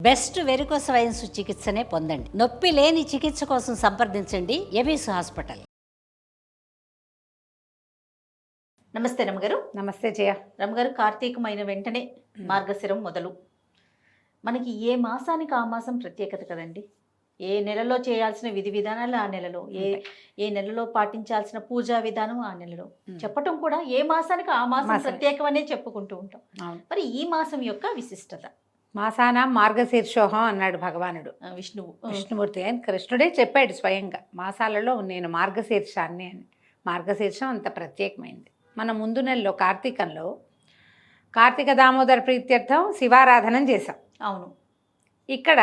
Best varicose veins చికిత్సనే పొందండి. నొప్పి లేని చికిత్స కోసం సంప్రదించండి ఎబీస్ హాస్పిటల్. నమస్తే రమగారు. నమస్తే జయ. రమగారు, కార్తీకమైన వెంటనే మార్గశిరం మొదలు. మనకి ఏ మాసానికి ఆ మాసం ప్రత్యేకత కదండి. ఏ నెలలో చేయాల్సిన విధి విధానాలు ఆ నెలలో, ఏ నెలలో పాటించాల్సిన పూజా విధానం ఆ నెలలో చెప్పటం కూడా ఏ మాసానికి ఆ మాసం ప్రత్యేకమనే చెప్పుకుంటూ ఉంటాం. మరి ఈ మాసం యొక్క విశిష్టత? మాసాన మార్గశీర్షోహం అన్నాడు భగవానుడు విష్ణుమూర్తి. అని కృష్ణుడే చెప్పాడు స్వయంగా, మాసాలలో నేను మార్గశీర్షాన్ని అని. మార్గశీర్షం అంత ప్రత్యేకమైంది. మన ముందు నెలలో కార్తీకంలో కార్తీక దామోదర ప్రీత్యర్థం శివారాధనం చేశాం. అవును, ఇక్కడ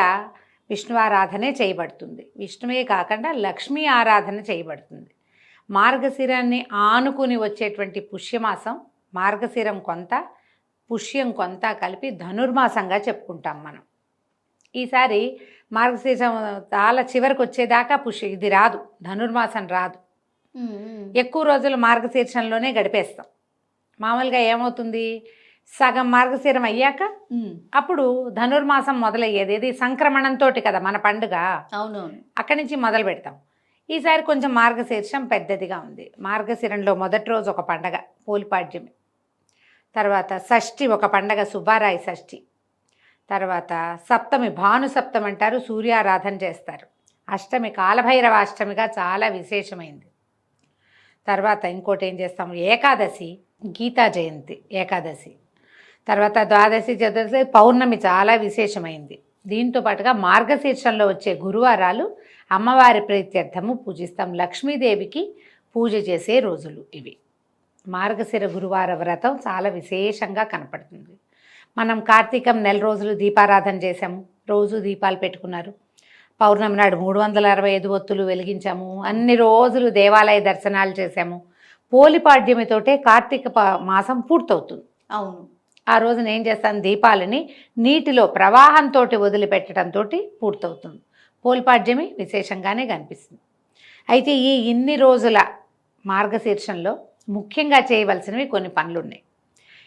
విష్ణు ఆరాధనే చేయబడుతుంది. విష్ణువే కాకుండా లక్ష్మీ ఆరాధన చేయబడుతుంది. మార్గశిరాన్ని ఆనుకుని వచ్చేటువంటి పుష్యమాసం, మార్గశిరం కొంత పుష్యం కొంత కలిపి ధనుర్మాసంగా చెప్పుకుంటాం మనం. ఈసారి మార్గశీర్షం చాలా చివరికి వచ్చేదాకా ఇది రాదు, ధనుర్మాసం రాదు. ఎక్కువ రోజులు మార్గశీర్షంలోనే గడిపేస్తాం. మామూలుగా ఏమవుతుంది, సగం మార్గశీరం అయ్యాక అప్పుడు ధనుర్మాసం మొదలయ్యేది. ఇది సంక్రమణంతో కదా మన పండుగ. అవును, అక్కడి నుంచి మొదలు పెడతాం. ఈసారి కొంచెం మార్గశీర్షం పెద్దదిగా ఉంది. మార్గశిరంలో మొదటి రోజు ఒక పండగ పోలిపాడ్యమి, తర్వాత షష్ఠి ఒక పండగ సుబ్బారాయి షష్ఠి, తర్వాత సప్తమి భాను సప్తమి అంటారు, సూర్యారాధన చేస్తారు. అష్టమి కాలభైరవ అష్టమిగా చాలా విశేషమైంది. తర్వాత ఇంకోటి ఏం చేస్తాము, ఏకాదశి గీతా జయంతి ఏకాదశి, తర్వాత ద్వాదశి చతుర్దశి పౌర్ణమి చాలా విశేషమైంది. దీంతో పాటుగా మార్గశీర్షంలో వచ్చే గురువారాలు అమ్మవారి ప్రీత్యర్థము పూజిస్తాం. లక్ష్మీదేవికి పూజ చేసే రోజులు ఇవి. మార్గశిర గురువార వ్రతం చాలా విశేషంగా కనపడుతుంది. మనం కార్తీకం నెల రోజులు దీపారాధన చేసాము, రోజు దీపాలు పెట్టుకున్నారు. పౌర్ణమి నాడు 365 ఒత్తులు వెలిగించాము. అన్ని రోజులు దేవాలయ దర్శనాలు చేశాము. పోలిపాడ్యమితోటే కార్తీక మాసం పూర్తవుతుంది. అవును, ఆ రోజున ఏం చేస్తాను, దీపాలని నీటిలో ప్రవాహంతో వదిలిపెట్టడంతో పూర్తవుతుంది. పోలిపాడ్యమి విశేషంగానే కనిపిస్తుంది. అయితే ఇన్ని రోజుల మార్గశీర్షంలో ముఖ్యంగా చేయవలసినవి కొన్ని పనులు ఉన్నాయి.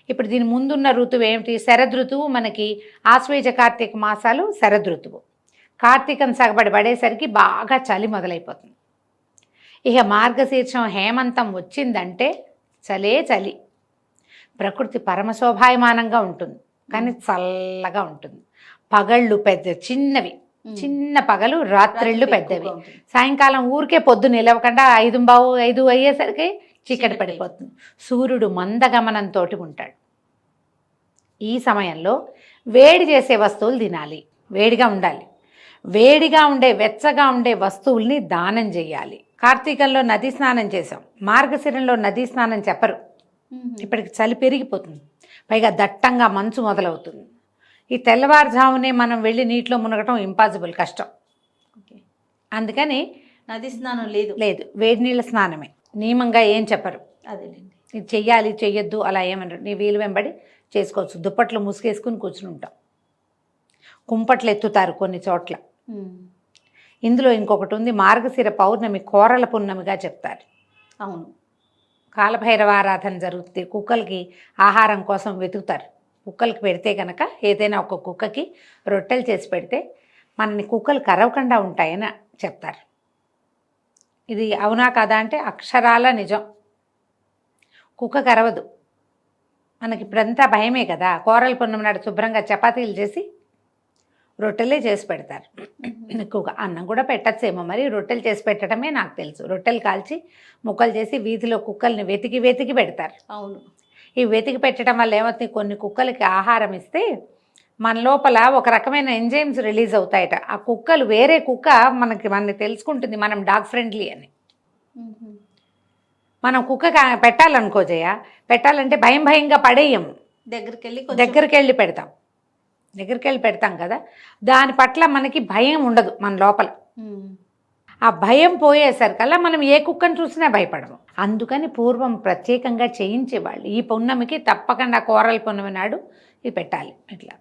ఇప్పుడు దీని ముందున్న ఋతువు ఏమిటి, శరదృతువు. మనకి ఆశ్వేజ కార్తీక మాసాలు శరదృతువు. కార్తీకం సగబడి పడేసరికి బాగా చలి మొదలైపోతుంది. ఇక మార్గశీర్షం హేమంతం వచ్చిందంటే చలే చలి. ప్రకృతి పరమశోభాయమానంగా ఉంటుంది, కానీ చల్లగా ఉంటుంది. పగళ్ళు చిన్నవి, చిన్న పగలు, రాత్రిళ్ళు పెద్దవి. సాయంకాలం ఊరికే పొద్దు నిలవకుండా 5 అయ్యేసరికి చీకటి పడిపోతుంది. సూర్యుడు మందగమనంతో ఉంటాడు. ఈ సమయంలో వేడి చేసే వస్తువులు తినాలి, వేడిగా ఉండాలి. వేడిగా ఉండే వెచ్చగా ఉండే వస్తువుల్ని దానం చేయాలి. కార్తీకంలో నదీ స్నానం చేసాం, మార్గశిరంలో నదీ స్నానం చెప్పరు. ఇప్పటికి చలి పెరిగిపోతుంది, పైగా దట్టంగా మంచు మొదలవుతుంది. ఈ తెల్లవారుజామునే మనం వెళ్ళి నీటిలో మునగటం ఇంపాసిబుల్, కష్టం. అందుకని నదీ స్నానం లేదు, వేడి నీళ్ళ స్నానమే నియమంగా ఏం చెప్పరు. అదేనండి, ఇది చెయ్యాలి చెయ్యొద్దు అలా ఏమన్నారు, నీ వీలు వెంబడి చేసుకోవచ్చు. దుప్పట్లు ముసుగేసుకుని కూర్చుని ఉంటాం. కుంపట్లు ఎత్తుతారు కొన్ని చోట్ల. ఇందులో ఇంకొకటి ఉంది, మార్గశిర పౌర్ణమి కోరల పున్నమిగా చెప్తారు. అవును, కాలభైరవ ఆరాధన జరుగుతుంది. కుక్కలకి ఆహారం కోసం వెతుకుతారు. కుక్కలకి పెడితే కనుక, ఏదైనా ఒక కుక్కకి రొట్టెలు చేసి పెడితే మనని కుక్కలు కరవకుండా ఉంటాయని చెప్తారు. ఇది అవునా కదా అంటే అక్షరాల నిజం. కుక్క కరవదు. మనకి ఇప్పుడంతా భయమే కదా. కోరల పున్నమి నాడు శుభ్రంగా చపాతీలు చేసి రొట్టెలే చేసి పెడతారు. ఎక్కువగా అన్నం కూడా పెట్టచ్చేమో, మరి రొట్టెలు చేసి పెట్టడమే నాకు తెలుసు. రొట్టెలు కాల్చి ముక్కలు చేసి వీధిలో కుక్కల్ని వెతికి పెడతారు. అవును, ఈ వెతికి పెట్టడం వల్ల ఏమవుతుంది, కొన్ని కుక్కలకి ఆహారం ఇస్తే మన లోపల ఒక రకమైన ఎంజైమ్స్ రిలీజ్ అవుతాయట. ఆ కుక్కలు వేరే కుక్క మనకి తెలుసుకుంటుంది మనం డాగ్ ఫ్రెండ్లీ అని. మనం కుక్క పెట్టాలనుకో జయ, పెట్టాలంటే భయంగా పడేయము, దగ్గరికి వెళ్ళి పెడతాం కదా. దాని పట్ల మనకి భయం ఉండదు మన లోపల. ఆ భయం పోయేసరికల్లా మనం ఏ కుక్కను చూసినా భయపడము. అందుకని పూర్వం ప్రత్యేకంగా చేయించేవాళ్ళు. ఈ పున్నమికి తప్పకుండా కోరల పున్నమి నాడు ఇది పెట్టాలి. ఇట్లా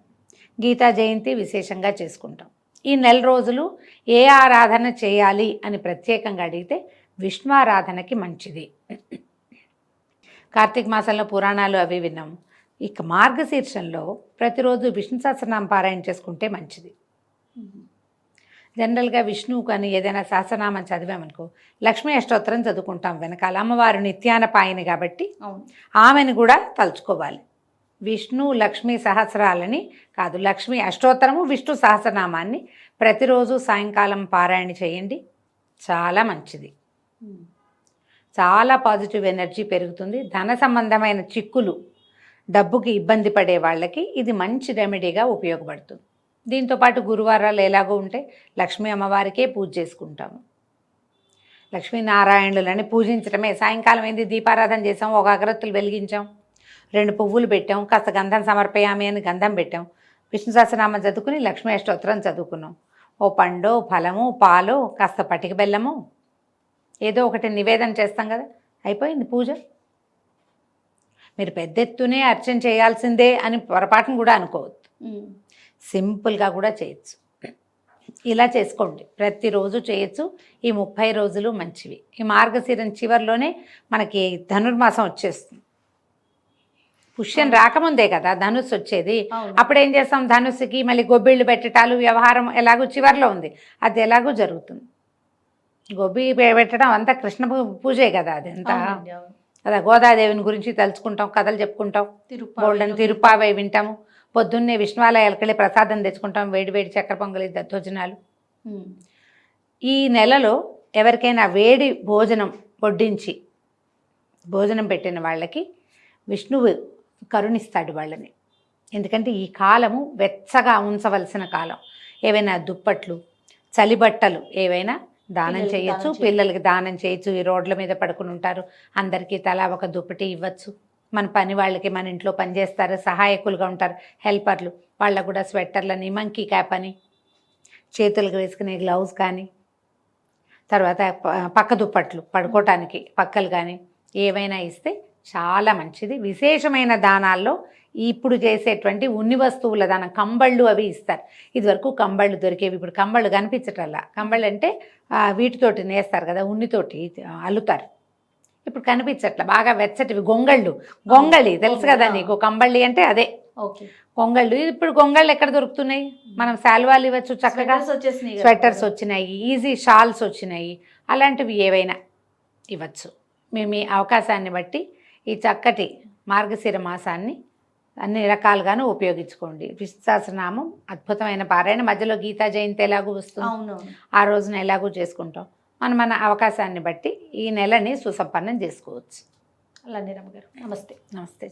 గీతా జయంతి విశేషంగా చేసుకుంటాం. ఈ నెల రోజులు ఏ ఆరాధన చేయాలి అని ప్రత్యేకంగా అడిగితే విష్ణు ఆరాధనకి మంచిది. కార్తీక మాసంలో పురాణాలు అవి విన్నాము. ఇక మార్గశీర్షంలో ప్రతిరోజు విష్ణు సహస్రనామ పారాయణ చేసుకుంటే మంచిది. జనరల్గా విష్ణువు కానీ ఏదైనా సహస్రనామం చదివామనుకో లక్ష్మీ అష్టోత్తరం చదువుకుంటాం వెనకాల. అమ్మవారు నిత్యాన పాయని కాబట్టి అవును. ఆమెను కూడా తలుచుకోవాలి. విష్ణు లక్ష్మీ సహస్రాలని కాదు, లక్ష్మీ అష్టోత్తరము విష్ణు సహస్రనామాన్ని ప్రతిరోజు సాయంకాలం పారాయణ చేయండి. చాలా మంచిది. చాలా పాజిటివ్ ఎనర్జీ పెరుగుతుంది. ధన సంబంధమైన చిక్కులు, డబ్బుకి ఇబ్బంది పడే వాళ్ళకి ఇది మంచి రెమెడీగా ఉపయోగపడుతుంది. దీంతోపాటు గురువారాలు ఎలాగో ఉంటే లక్ష్మీ అమ్మవారికే పూజ చేసుకుంటాము. లక్ష్మీనారాయణులని పూజించడమే. సాయంకాలం ఏంది దీపారాధన చేసాం, ఒక అగరత్తులు వెలిగించాం, 2 పువ్వులు పెట్టాం, కాస్త గంధం సమర్పయామి అని గంధం పెట్టాం, విష్ణు సహస్రనామం చదువుకుని లక్ష్మీ అష్టోత్తరం చదువుకున్నాం. ఓ పండో ఫలము పాలో కాస్త పటిక బెల్లము ఏదో ఒకటి నివేదన చేస్తాం కదా, అయిపోయింది పూజ. మీరు పెద్ద ఎత్తునే అర్చన చేయాల్సిందే అని పొరపాటును కూడా అనుకోవద్దు. సింపుల్గా కూడా చేయొచ్చు. ఇలా చేసుకోండి, ప్రతిరోజు చేయొచ్చు. ఈ 30 రోజులు మంచివి. ఈ మార్గశిరం చివరిలోనే మనకి ధనుర్మాసం వచ్చేస్తుంది. పుష్యం రాకముందే కదా ధనుస్సు వచ్చేది. అప్పుడు ఏం చేస్తాం, ధనుస్సుకి మళ్ళీ గొబ్బిళ్ళు పెట్టటాలు వ్యవహారం ఎలాగో చివరిలో ఉంది, అది ఎలాగో జరుగుతుంది. గొబ్బి పెట్టడం అంతా కృష్ణ పూజే కదా, అది అంతా కదా. గోదాదేవిని గురించి తలుచుకుంటాం, కథలు చెప్పుకుంటాం, గోల్డెన్ తిరుప్పావై వింటాము. పొద్దున్నే విష్ణువాలయాలకు వెళ్ళి ప్రసాదం తెచ్చుకుంటాం, వేడి వేడి చక్కెర పొంగలి దద్దోజనాలు. ఈ నెలలో ఎవరికైనా వేడి భోజనం వడ్డించి భోజనం పెట్టిన వాళ్ళకి విష్ణువు కరుణిస్తాడు వాళ్ళని. ఎందుకంటే ఈ కాలము వెచ్చగా ఉంచవలసిన కాలం. ఏవైనా దుప్పట్లు, చలిబట్టలు ఏవైనా దానం చేయొచ్చు, పిల్లలకి దానం చేయొచ్చు. ఈ రోడ్ల మీద పడుకుని ఉంటారు, అందరికీ తలా ఒక దుప్పటి ఇవ్వచ్చు. మన పని వాళ్ళకి, మన ఇంట్లో పనిచేస్తారు, సహాయకులుగా ఉంటారు, హెల్పర్లు, వాళ్ళకు కూడా స్వెట్టర్లని, మంకీ క్యాప్ అని, చేతులకు వేసుకునే గ్లౌజ్ కానీ, తర్వాత పక్క దుప్పట్లు పడుకోవటానికి పక్కలు కానీ ఏవైనా ఇస్తే చాలా మంచిది. విశేషమైన దానాల్లో ఇప్పుడు చేసేటువంటి ఉన్ని వస్తువుల దానం, కంబళ్ళు అవి ఇస్తారు. ఇదివరకు కంబళ్ళు దొరికేవి, ఇప్పుడు కంబళ్ళు కనిపించటల్లా. కంబళ్ళు అంటే వీటితోటి నేస్తారు కదా, ఉన్నితోటి అల్లుతారు, ఇప్పుడు కనిపించట్ల. బాగా వెచ్చటివి గొంగళి తెలుసు కదా నీకు, కంబళ్ళి అంటే అదే గొంగళ్ళు. ఇప్పుడు గొంగళ్ళు ఎక్కడ దొరుకుతున్నాయి? మనం శాల్వాలు ఇవ్వచ్చు చక్కగా, స్వెటర్స్ వచ్చినాయి, ఈజీ షాల్స్ వచ్చినాయి, అలాంటివి ఏవైనా ఇవ్వచ్చు. మీ అవకాశాన్ని బట్టి ఈ చక్కటి మార్గశిర మాసాన్ని అన్ని రకాలుగాను ఉపయోగించుకోండి. విష్ణు సహస్రనామం అద్భుతమైన పారాయణ. మధ్యలో గీతా జయంతి ఎలాగూ వస్తుంది, ఆ రోజున ఎలాగూ చేసుకుంటాం. మన అవకాశాన్ని బట్టి ఈ నెలని సుసంపన్నం చేసుకోవచ్చు. అలానే రమ్మ గారు, నమస్తే. నమస్తే.